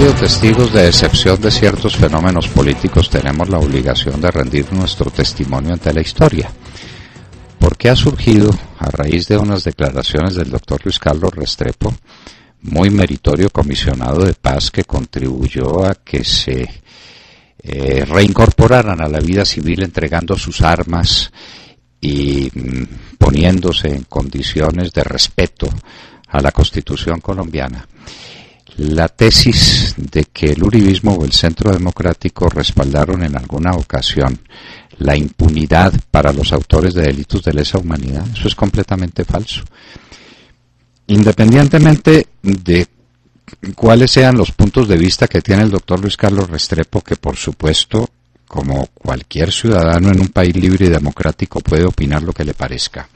sido testigos de excepción de ciertos fenómenos políticos, tenemos la obligación de rendir nuestro testimonio ante la historia. Porque ha surgido, a raíz de unas declaraciones del doctor Luis Carlos Restrepo, muy meritorio comisionado de paz que contribuyó a que se reincorporaran a la vida civil entregando sus armas y poniéndose en condiciones de respeto a la Constitución colombiana. La tesis de que el uribismo o el Centro Democrático respaldaron en alguna ocasión la impunidad para los autores de delitos de lesa humanidad, eso es completamente falso. Independientemente de cuáles sean los puntos de vista que tiene el doctor Luis Carlos Restrepo, que por supuesto, como cualquier ciudadano en un país libre y democrático puede opinar lo que le parezca,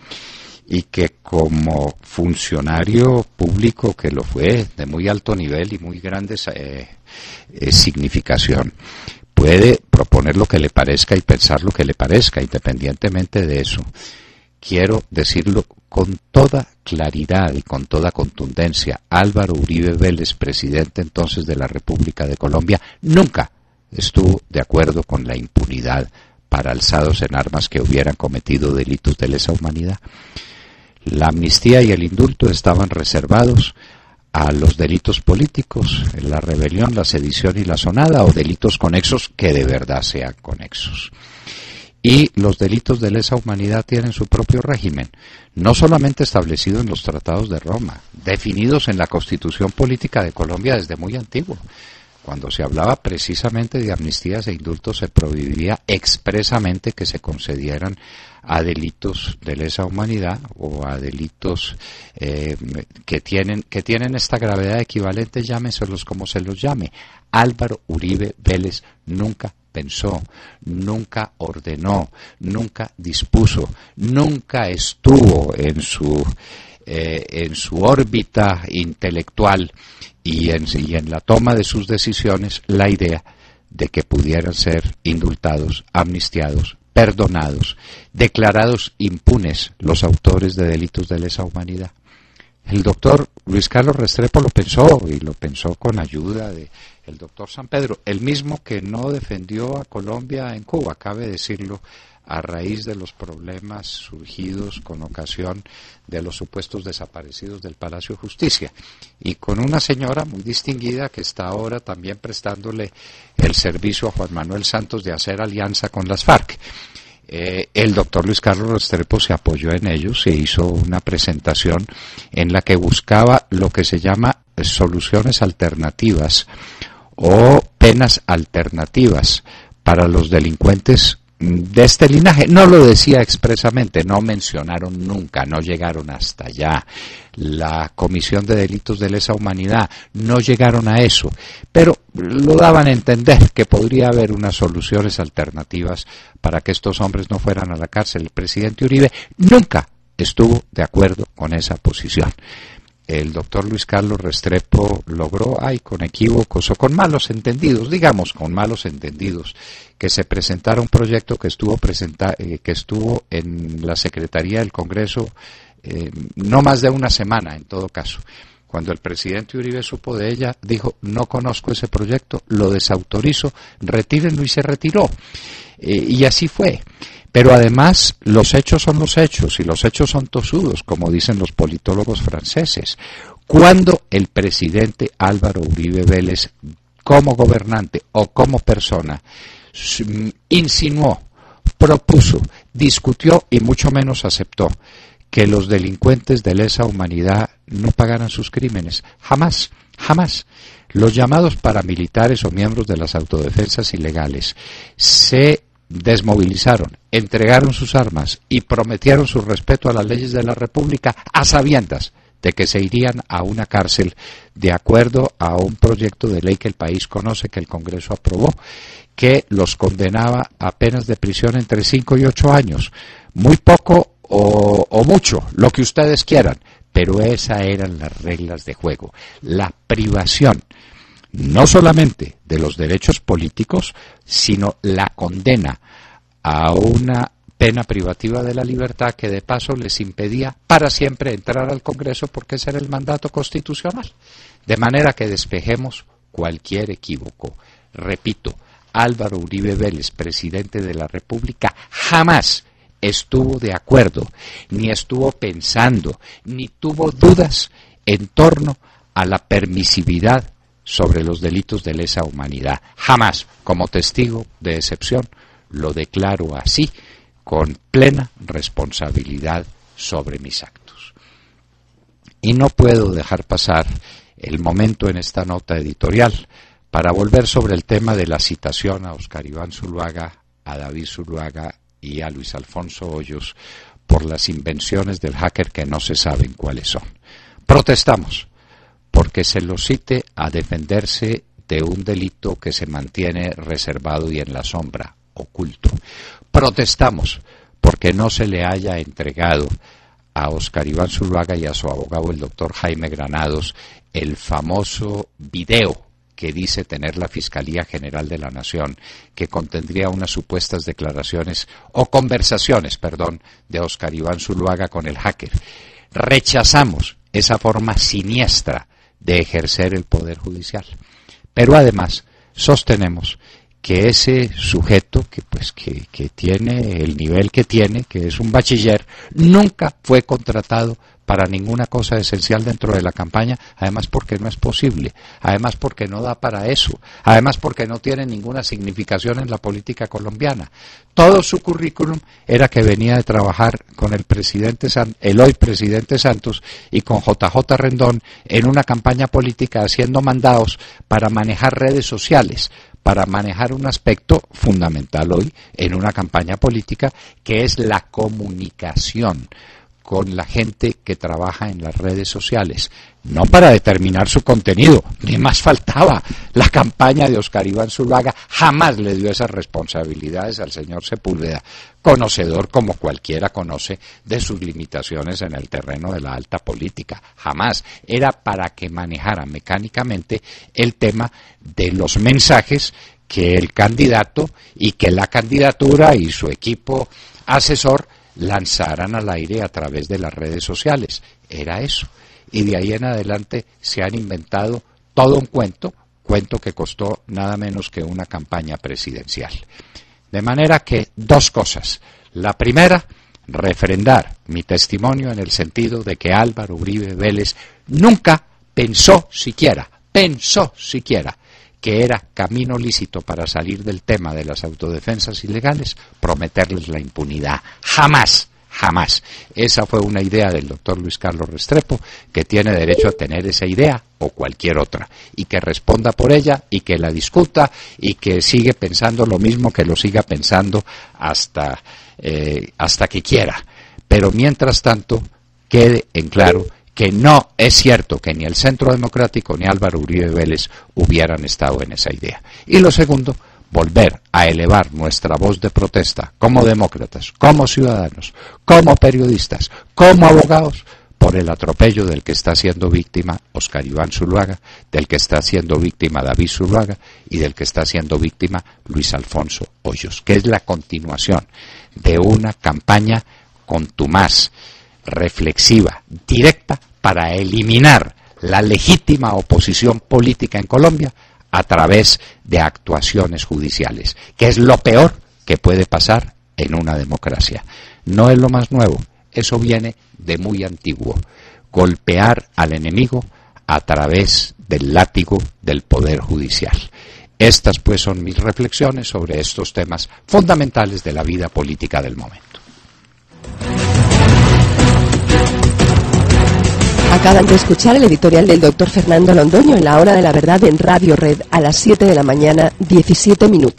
y que como funcionario público que lo fue, de muy alto nivel y muy grande significación, puede proponer lo que le parezca y pensar lo que le parezca, independientemente de eso. Quiero decirlo con toda claridad y con toda contundencia, Álvaro Uribe Vélez, presidente entonces de la República de Colombia, nunca estuvo de acuerdo con la impunidad para alzados en armas que hubieran cometido delitos de lesa humanidad. La amnistía y el indulto estaban reservados a los delitos políticos, la rebelión, la sedición y la sonada, o delitos conexos que de verdad sean conexos. Y los delitos de lesa humanidad tienen su propio régimen, no solamente establecido en los tratados de Roma, definidos en la Constitución Política de Colombia desde muy antiguo. Cuando se hablaba precisamente de amnistías e indultos, se prohibía expresamente que se concedieran a delitos de lesa humanidad o a delitos que tienen esta gravedad equivalente, llámeselos como se los llame. Álvaro Uribe Vélez nunca pensó, nunca ordenó, nunca dispuso, nunca estuvo en su órbita intelectual y en la toma de sus decisiones la idea de que pudieran ser indultados, amnistiados, perdonados, declarados impunes los autores de delitos de lesa humanidad. El doctor Luis Carlos Restrepo lo pensó, y lo pensó con ayuda del doctor San Pedro, el mismo que no defendió a Colombia en Cuba, cabe decirlo, a raíz de los problemas surgidos con ocasión de los supuestos desaparecidos del Palacio de Justicia, y con una señora muy distinguida que está ahora también prestándole el servicio a Juan Manuel Santos de hacer alianza con las FARC. El doctor Luis Carlos Restrepo se apoyó en ellos, se hizo una presentación en la que buscaba lo que se llama soluciones alternativas o penas alternativas para los delincuentes de este linaje. No lo decía expresamente, no mencionaron nunca, no llegaron hasta allá. La Comisión de Delitos de Lesa Humanidad, no llegaron a eso, pero lo daban a entender que podría haber unas soluciones alternativas para que estos hombres no fueran a la cárcel. El presidente Uribe nunca estuvo de acuerdo con esa posición. El doctor Luis Carlos Restrepo logró, con equívocos o con malos entendidos, digamos con malos entendidos, que se presentara un proyecto que estuvo en la Secretaría del Congreso no más de una semana en todo caso. Cuando el presidente Uribe supo de ella, dijo: no conozco ese proyecto, lo desautorizo, retírenlo, y se retiró. Y así fue. Pero además los hechos son los hechos, y los hechos son tosudos, como dicen los politólogos franceses. Cuando el presidente Álvaro Uribe Vélez, como gobernante o como persona, insinuó, propuso, discutió y mucho menos aceptó que los delincuentes de lesa humanidad no pagaran sus crímenes, jamás, jamás. Los llamados paramilitares o miembros de las autodefensas ilegales se desmovilizaron, entregaron sus armas y prometieron su respeto a las leyes de la República a sabiendas de que se irían a una cárcel de acuerdo a un proyecto de ley que el país conoce, que el Congreso aprobó, que los condenaba a penas de prisión entre 5 y 8 años. Muy poco o mucho, lo que ustedes quieran, pero esas eran las reglas de juego. La privación no solamente de los derechos políticos, sino la condena a una pena privativa de la libertad que de paso les impedía para siempre entrar al Congreso, porque ese era el mandato constitucional. De manera que despejemos cualquier equívoco. Repito, Álvaro Uribe Vélez, presidente de la República, jamás estuvo de acuerdo, ni estuvo pensando, ni tuvo dudas en torno a la permisividad sobre los delitos de lesa humanidad. Jamás, como testigo de excepción, lo declaro así, con plena responsabilidad sobre mis actos. Y no puedo dejar pasar el momento en esta nota editorial para volver sobre el tema de la citación a Óscar Iván Zuluaga, a David Zuluaga y a Luis Alfonso Hoyos por las invenciones del hacker que no se saben cuáles son. Protestamos porque se los cite a defenderse de un delito que se mantiene reservado y en la sombra, oculto. Protestamos porque no se le haya entregado a Óscar Iván Zuluaga y a su abogado, el doctor Jaime Granados, el famoso video que dice tener la Fiscalía General de la Nación, que contendría unas supuestas declaraciones o conversaciones, de Óscar Iván Zuluaga con el hacker. Rechazamos esa forma siniestra de ejercer el Poder Judicial. Pero además sostenemos que ese sujeto que tiene el nivel que tiene, que es un bachiller, nunca fue contratado para ninguna cosa esencial dentro de la campaña, además porque no es posible, además porque no da para eso, además porque no tiene ninguna significación en la política colombiana. Todo su currículum era que venía de trabajar con el hoy presidente Santos y con JJ Rendón en una campaña política haciendo mandados para manejar redes sociales, para manejar un aspecto fundamental hoy en una campaña política, que es la comunicación con la gente que trabaja en las redes sociales, no para determinar su contenido, ni más faltaba. La campaña de Óscar Iván Zuluaga jamás le dio esas responsabilidades al señor Sepúlveda, conocedor como cualquiera conoce de sus limitaciones en el terreno de la alta política. Jamás. Era para que manejara mecánicamente el tema de los mensajes que el candidato y que la candidatura y su equipo asesor lanzaran al aire a través de las redes sociales. Era eso. Y de ahí en adelante se han inventado todo un cuento que costó nada menos que una campaña presidencial. De manera que dos cosas. La primera, refrendar mi testimonio en el sentido de que Álvaro Uribe Vélez nunca pensó siquiera que era camino lícito para salir del tema de las autodefensas ilegales, prometerles la impunidad. Jamás. Esa fue una idea del doctor Luis Carlos Restrepo, que tiene derecho a tener esa idea o cualquier otra, y que responda por ella, y que la discuta, y que sigue pensando lo mismo, que lo siga pensando hasta que quiera. Pero mientras tanto, quede en claro que no es cierto que ni el Centro Democrático ni Álvaro Uribe Vélez hubieran estado en esa idea. Y lo segundo, volver a elevar nuestra voz de protesta como demócratas, como ciudadanos, como periodistas, como abogados, por el atropello del que está siendo víctima Óscar Iván Zuluaga, del que está siendo víctima David Zuluaga y del que está siendo víctima Luis Alfonso Hoyos, que es la continuación de una campaña contumaz, reflexiva, directa, para eliminar la legítima oposición política en Colombia a través de actuaciones judiciales, que es lo peor que puede pasar en una democracia. No es lo más nuevo, eso viene de muy antiguo. Golpear al enemigo a través del látigo del Poder Judicial. Estas pues son mis reflexiones sobre estos temas fundamentales de la vida política del momento. Acaban de escuchar el editorial del doctor Fernando Londoño en La Hora de la Verdad en Radio Red a las 7 de la mañana, 17 minutos.